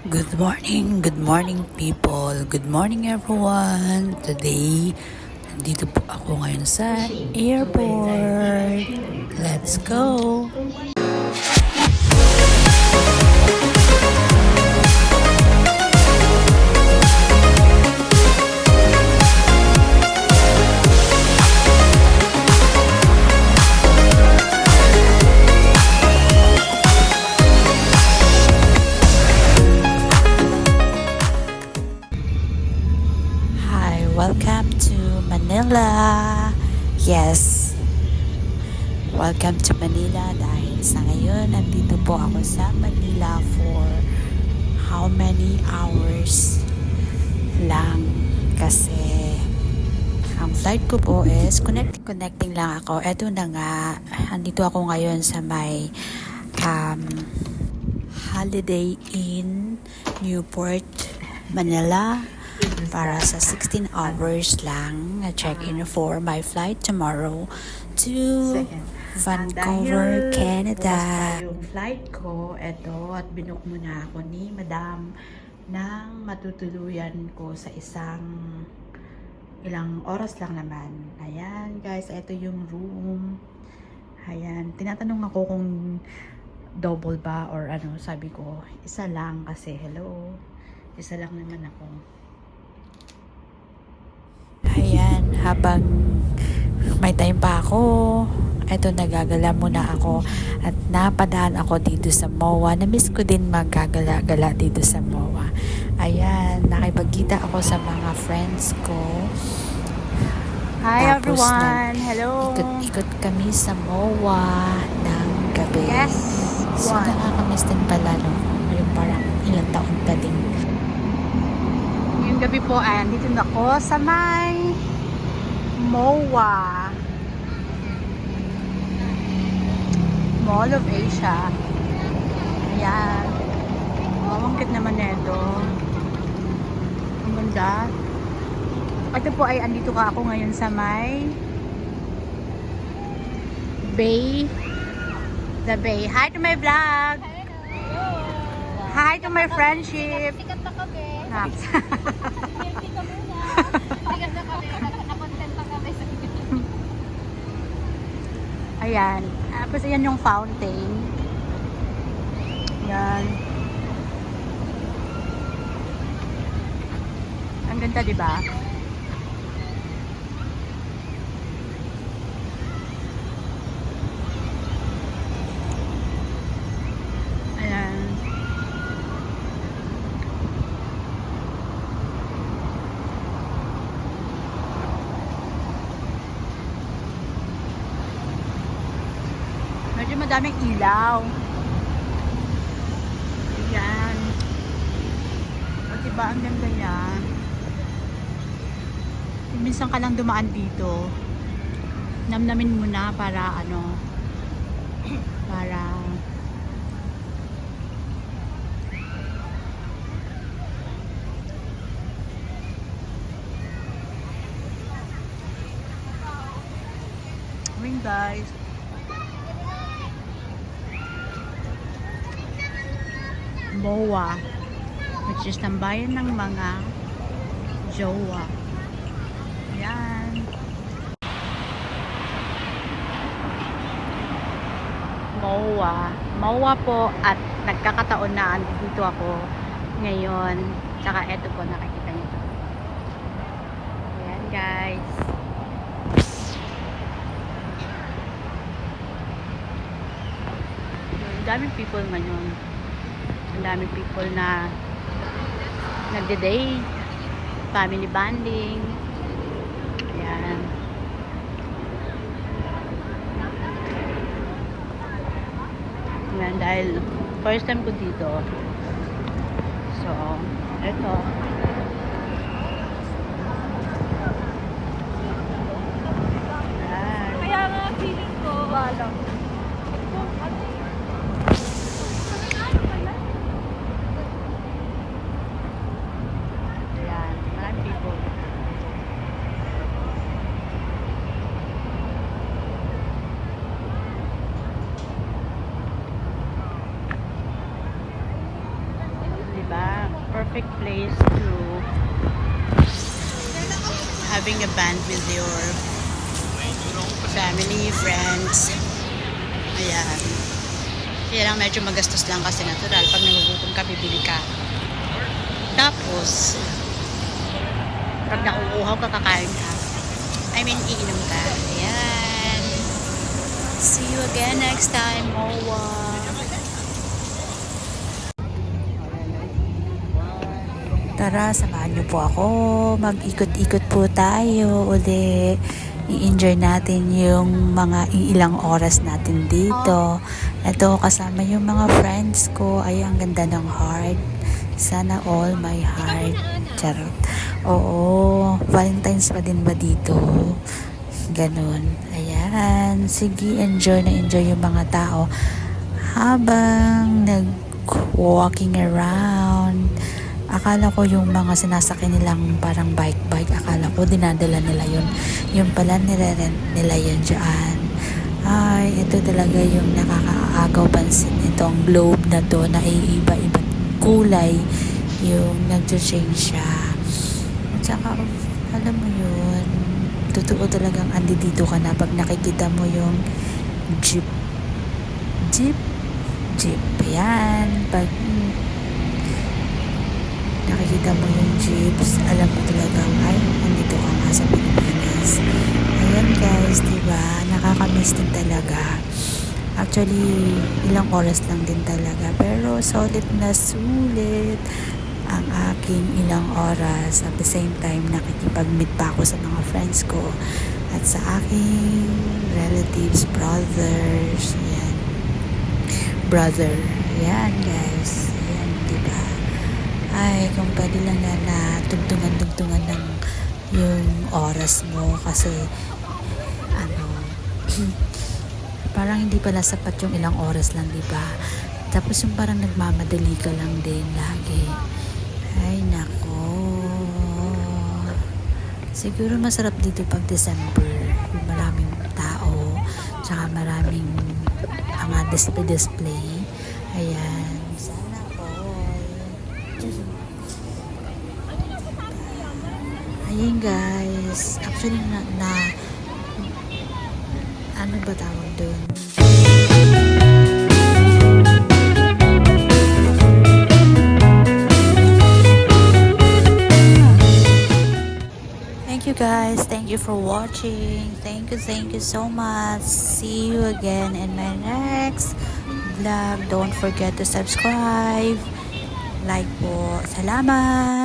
Good morning people. Good morning everyone. Today, nandito po ako ngayon sa airport. Let's go! Hi, welcome to Manila. Yes, welcome to Manila dahil sa ngayon nandito po ako sa Manila for how many hours lang kasi ang flight ko po is connecting lang ako. Eto na nga, andito ako ngayon sa may um, Holiday Inn Newport, Manila para sa 16 hours lang na check-in for my flight tomorrow to Vancouver, Canada. Yung flight ko, eto, at binook muna ako ni Madam ng matutuluyan ko sa ilang oras lang naman. Ayan guys, eto yung room. Ayan, tinatanong ako kung double ba or ano, sabi ko, isa lang kasi hello, isa lang naman ako. Ayan, habang may time pa ako, eto nagagala muna ako at napadaan ako dito sa MOA. Na-miss ko din maggagala-gala dito sa MOA. Ayan, nakipagkita ako sa mga friends ko. Hi Tapos everyone! Hello! ikot kami sa MOA ng gabi. Yes! So nakakamiss din pala, no? Yung parang ilang taon ka din. Ngayong gabi po, dito na ako sa may MOA. Mall of Asia. Ayan. Ang cute naman nito. Ang ganda. Ito po ay andito ka ako ngayon sa may Bay. The Bay. Hi to my vlog! Hi to my friendship! Sikat na kami. Naps. Selfie ka muna. Sikat na kami. Nakontent pa kami. Ayan. Tapos ayan yung fountain. Ayan. Ang ganda, diba? Ayan. Medyo madaming ilaw. Ayan. O diba, ang ganda niya. Minsan ka lang dumaan dito. Namnamin mo na para ano, para guys. MOA, which is tambayan ng mga jowa. Ayan. MOA po, at nagkakataon na dito ako ngayon. Tsaka eto po, nakikita nyo. Ayan guys. Ang daming people ngayon. Ang daming people na nagde-date, family bonding. Ayan. Ayan, dahil first time ko dito. So, eto. Ayan. Kaya nga feeling ko. Walang. Ayan, maraming people. Diba? perfect place to having a band with your family, friends. Ayan. Kaya lang medyo magastos lang kasi natural. Pag nagugutom ka, bibili ka. Tapos, pag nauuhaw ka, kakain ka. I mean, iinom ka. Ayan. See you again next time, Moa. Tara, samahan niyo po ako. Mag-ikot-ikot po tayo uli. I-enjoy natin yung mga ilang oras natin dito. Ito, kasama yung mga friends ko. Ay, ang ganda ng heart. Sana all my heart. Charot. Oo, Valentine's pa din ba dito? Ganun. Ayan. Sige, enjoy na enjoy yung mga tao. Habang nag-walking around, akala ko yung mga sinasakyan nilang parang bike, akala ko dinadala nila yun. Yung pala nire-rent nila yun dyan. Ay, ito talaga yung nakakaagaw pansin. Itong globe na to na iiba-iba kulay yung nag-change siya. At saka, alam mo yun, totoo talagang andi dito ka na pag nakikita mo yung jeep. Ayan. Pag nakikita mo yung jeeps, alam mo talagang, ay, nandito ka nga sa Pilipinas. Ayan guys, diba? Nakakamiss din talaga. Actually, ilang oras lang din talaga. Pero sulit na sulit ang aking ilang oras. At the same time, nakikipag-meet pa ako sa mga friends ko at sa aking relatives, brothers. Ayan. Brother. Ayan guys. Ayan, diba? Ay, kung pwede lang na tugtungan ng yung oras mo kasi parang hindi pala sapat yung ilang oras lang, di ba? Tapos yung parang nagmamadali ka lang din lagi. Ay, nako. Siguro masarap dito pag December. Yung maraming tao, tsaka maraming mga display. Ayan. Sana all. Ayan guys. Actually ano ba tawag doon? Thank you guys. Thank you for watching. Thank you so much. See you again in my next vlog. Don't forget to subscribe. Like po. Salamat.